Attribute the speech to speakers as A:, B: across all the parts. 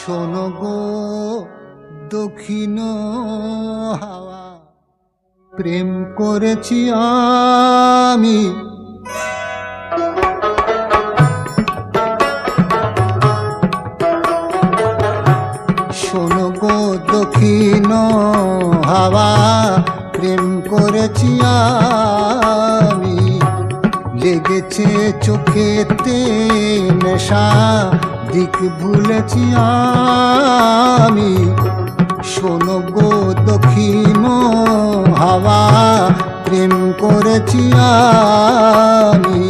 A: শোনো গো দক্ষিণ হাওয়া, প্রেম করেছি আমি। শোনো গো দক্ষিণ হাওয়া, প্রেম করেছি আমি। লেগেছে চোখেতে নেশা, দিক ভুলেছি আমি। শোনো গো দক্ষিণ হাওয়া, প্রেম করেছি আমি।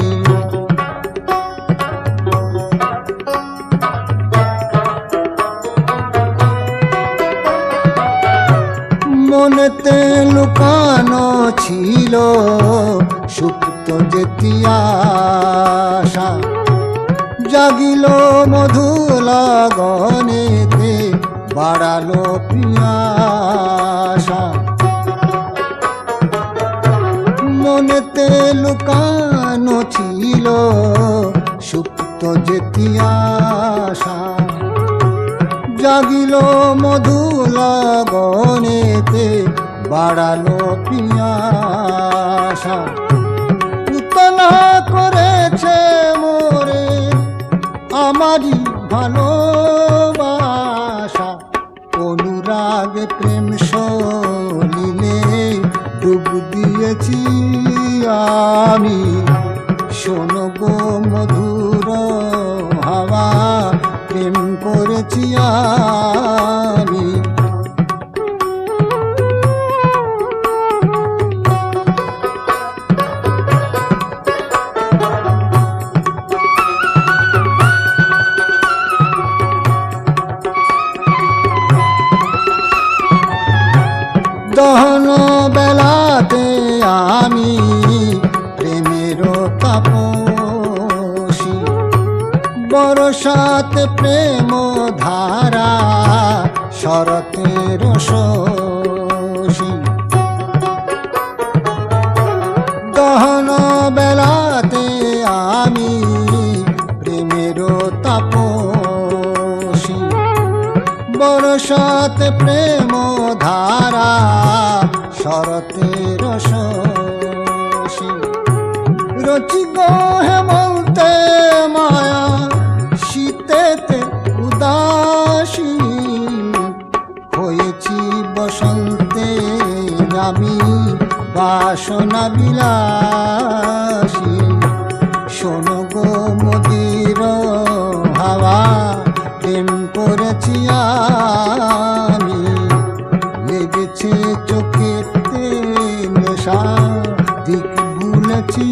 A: মনেতে লুকানো ছিল সুপ্ত যেতি আশা, জাগিল মধু লগনেতে বাড়ালো পিয়াসা। মনেতে লুকানো ছিল সুপ্ত যেতি আশা, জাগিল মধু লগনেতে বাড়ালো পিয়াসা। উতলা করেছে মোরে আমারই ভালোবাসা, অনুরাগে প্রেম সলিলে ডুব দিয়েছি আমি। শোনো গো মধুর হাওয়া, প্রেম করেছি আমি। দহন বেলাতে আমি প্রেমের তাপসী, বরসাতে প্রেম ধারা শরতের শোষী। দহন বেলাতে আমি প্রেমের তাপসী, বরসাতে প্রেম ধারা শরতের শোষী। রচি গো হেমন্তে মায়া, শীতেতে উদাসী, হয়েছি বসন্তে আমি বাসনা বিলাসী। শোনো গো মদির হাওয়া, প্রেম করেছি আমি। লেগেছে চোখেতে নেশা, দিক ভুলেছি।